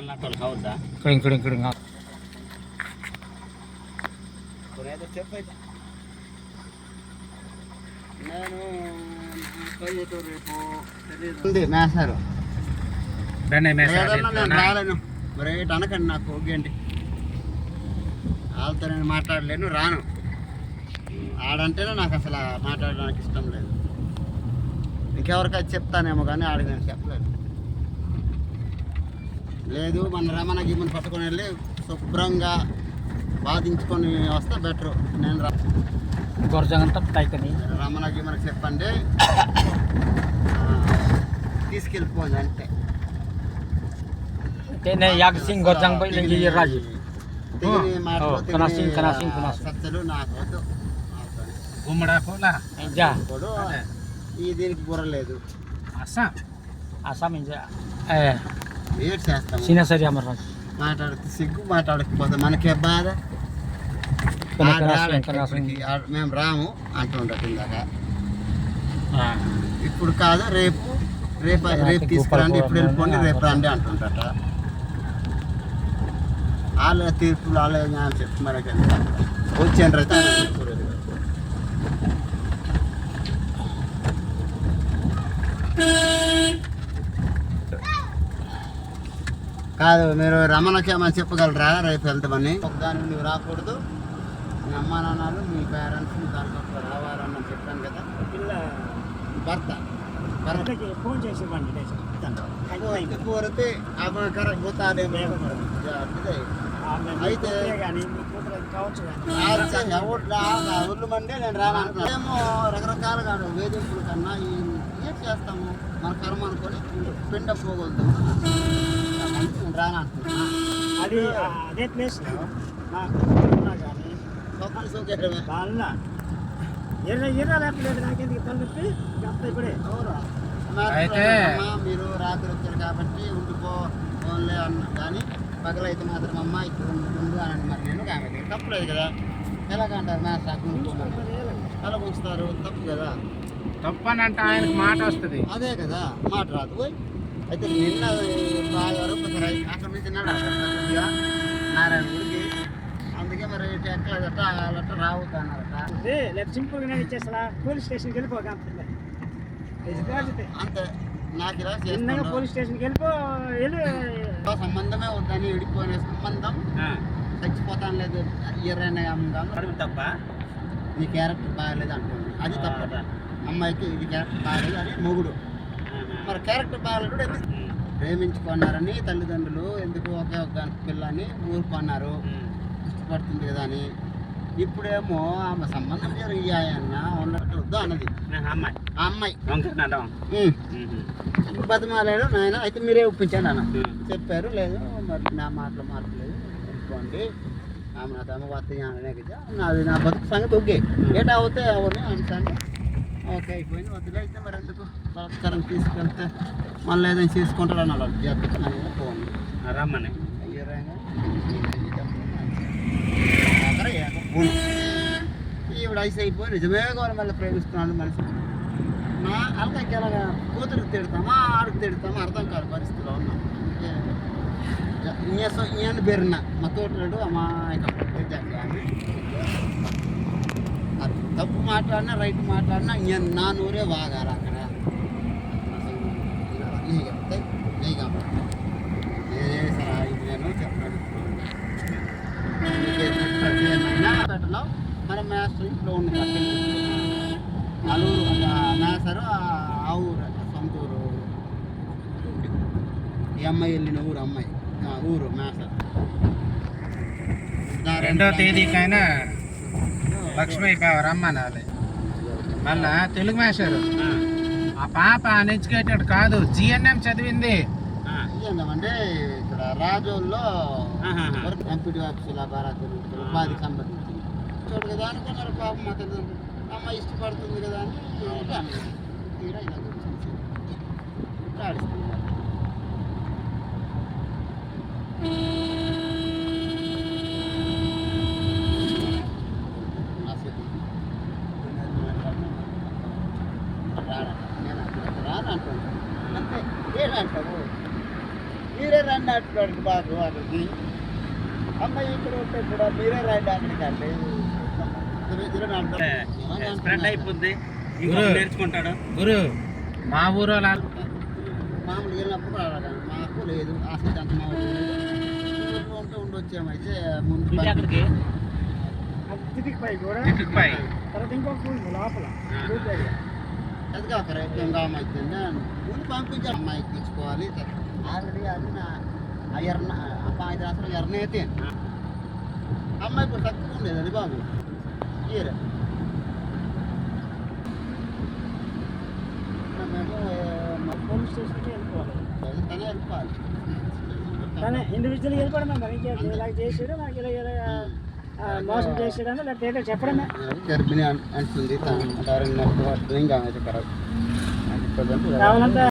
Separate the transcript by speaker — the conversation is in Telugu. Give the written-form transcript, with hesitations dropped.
Speaker 1: ఇక్కడ ఇక్కడ ఇక్కడ
Speaker 2: చెప్పైతే నేను రేపు తెలియదు మేసారు నేను రాలేను మరి అనకండి నాకు ఓకేంటి వాళ్ళతో నేను మాట్లాడలేను రాను ఆడంటేనే నాకు అసలు మాట్లాడడానికి ఇష్టం లేదు ఇంకెవరికైతే చెప్తానేమో కానీ ఆడికి నేను చెప్పలేను లేదు మన రమణ గిమ్మని పట్టుకొని వెళ్ళి శుభ్రంగా బాధించుకొని వస్తే బెటరు నేను రమణ గిమ్మనికి చెప్పండి తీసుకెళ్ళిపోయింది అంతే సత్యలు నాకు వద్దు ఈ దీనికి బుర్రలేదు ఏడ్ చేస్తాం మాట్లాడితే సిగ్గు మాట్లాడకపోతే మనకే బాధ మేము రాము అంటుండట ఇందాక ఇప్పుడు కాదు రేపు రేపు రేపు తీసుకురండి ఇప్పుడు వెళ్ళిపోండి రేపు రండి అంటుండట వాళ్ళ తీర్పులు వాళ్ళ జ్ఞానం చెప్తే మనకి వచ్చాను రైతే కాదు మీరు రమణకి ఏమైనా చెప్పగలరా రేపు వెళ్తామని ఒకదానికి నువ్వు రాకూడదు మీ అమ్మా నాన్నలు మీ పేరెంట్స్ మీ దాంట్లో రావాలన్న చెప్పాను కదా భర్త
Speaker 1: ఫోన్ చేసి
Speaker 2: కోరితే కరెక్ట్ పోతాడేమో అయితే ఊళ్ళు మండే నేను రాను రకరకాలుగా వేధింపుల కన్నా ఏం చేస్తాము మన కర్మ అనుకొని పిండ పోగొద్దు రాను అంటున్నా
Speaker 1: అది అదే ప్లేస్
Speaker 2: అయితే మీరు రాత్రి వచ్చారు కాబట్టి ఉండిపో ఓన్లే అన్న కానీ పగలైతే మాత్రం అమ్మ ఇప్పుడు ఉండు అని మరి నేను కామె తప్పులేదు కదా ఎలాగంటారు మ్యాథ్స్ ఎలా ఉంచుతారు తప్పు కదా
Speaker 1: తప్పు అని అంటే ఆయనకు మాట వస్తుంది
Speaker 2: అదే కదా మాట రాదు అయితే నిన్న బాగారు అక్కడ నుంచి నారాయణ గుడికి అందుకే మరి ఎక్కలేదట వాళ్ళట రావద్దు అన్నారట
Speaker 1: సింపుల్గా ఇచ్చేస్తా పోలీస్ స్టేషన్కి వెళ్ళిపోగా
Speaker 2: అంతే నాకు ఇలా చేస్తున్నా
Speaker 1: పోలీస్ స్టేషన్కి వెళ్ళి
Speaker 2: సంబంధమే వద్దని విడిపోయిన సంబంధం చచ్చిపోతాను లేదు ఇరవై
Speaker 1: తప్ప
Speaker 2: నీ క్యారెక్టర్ బాగాలేదు అంటుంది అది తప్ప అమ్మాయికి ఇది క్యారెక్టర్ బాగాలేదు అని మొగుడు మరి క్యారెక్టర్ బాగాలేదు ఎందుకు ప్రేమించుకున్నారని తల్లిదండ్రులు ఎందుకు ఒకే ఒక పిల్లని ఊరుకున్నారు ఇష్టపడుతుంది కదా అని ఇప్పుడేమో ఆమె సంబంధం జరిగాయన్న ఉన్నట్టు వద్దు అన్నది ఆ అమ్మాయి బతిమాలాడు నాయన అయితే మీరే ఒప్పించండి అన్న చెప్పారు లేదు మరి నా మాటలు మాట్లాడలేదు ఒప్పుకోండి ఆమె నా తమ వద్ద అనే కదా నాది నా బతుకు సంగతి ఓకే ఏటా అవుతే అవన్నీ అంటే ఓకే అయిపోయింది వద్దులే అయితే మరి ఎందుకు బలత్కారం తీసుకెళ్తే మళ్ళీ ఏదైనా చేసుకుంటాడు అన్నాడు జాగ్రత్త పోండి
Speaker 1: రమ్మని
Speaker 2: ఈవిడ ఐస్ అయిపోయి నిజమే కావాలి మళ్ళీ ప్రేమిస్తున్నాడు మనిషి నా అలకకి ఎలాగా కూతురికి తిడతామా ఆడికి తిడతామా అర్థం కాదు పరిస్థితిలో ఉన్నాం ఈయన బెరిన మా తోటడు తప్పు మాట్లాడినా రైట్ మాట్లాడినా ఈయన నా నూరే వాగాల అక్కడ చెప్తాయి నీ కాబట్టి నేను చెప్పాను పెట్టలో మన మేస్టర్ ఇంట్లో ఉంది నలుగురు మేసరు ఆ ఊరు సొంత ఊరు ఈ అమ్మాయి వెళ్ళిన ఊరు అమ్మాయి ఊరు మేసర్
Speaker 1: 2వ తేదీకైనా లక్ష్మీ రమ్మనాలి మళ్ళా తెలుగు మేస్టర్ ఆ పాప అన్ఎడ్యుకేటెడ్ కాదు జిఎన్ఎం చదివింది
Speaker 2: అంటే ఇక్కడ రాజోల్లో ఎంపీటీ ఆఫీసుల ద్వారా ఉపాధికి సంబంధించి చూడు కదా అనుకున్నారు పాపం మా తల్లిదండ్రులు అమ్మ ఇష్టపడుతుంది కదా అని తీరా ఇలా ఆడిస్తుంది రానంటాడు అంతే ఏడంటావు మీరే రండి పెట్టాడు బాబు అక్కడికి. అమ్మాయి ఇక్కడ ఉంటే కూడా మీరే రండి అక్కడికి అంటే
Speaker 3: స్ప్రెడ్ అయిపోద్ది,
Speaker 1: గురు.
Speaker 3: నేర్చుకుంటాడు.
Speaker 1: గురు మా ఊరు
Speaker 2: మామూలుగా వెళ్ళినప్పుడు అలాగా మాకు లేదు ఆస్తి అంత మా ఊరు లేదు. ఉంటే ఉండొచ్చామైతే ముందు
Speaker 3: ఇది అక్కడికి
Speaker 1: ఇటుకుపై
Speaker 2: అదిగా ఒక రేపు అయితే ముందు పంపించాను అమ్మాయికి తీసుకోవాలి ఆల్రెడీ అది నా ఎర్న అమ్మాయి అసలు ఎర్న అయితే అమ్మాయి ఇప్పుడు తక్కువ ఉండేది అది బాబు ఇయర్ మేము పోలీస్ స్టేషన్కి వెళ్ళిపోవాలి తనే వెళ్ళిపోవాలి
Speaker 4: కానీ ఇండివిజువల్ వెళ్ళిపోవడమే మరి ఇలా చేసాడు నాకు ఇలా మోసం చేసాడని లేకపోతే చెప్పడమే.
Speaker 2: గర్భిణి అంటుంది ఇంకా కరెక్ట్
Speaker 4: కావాలంటే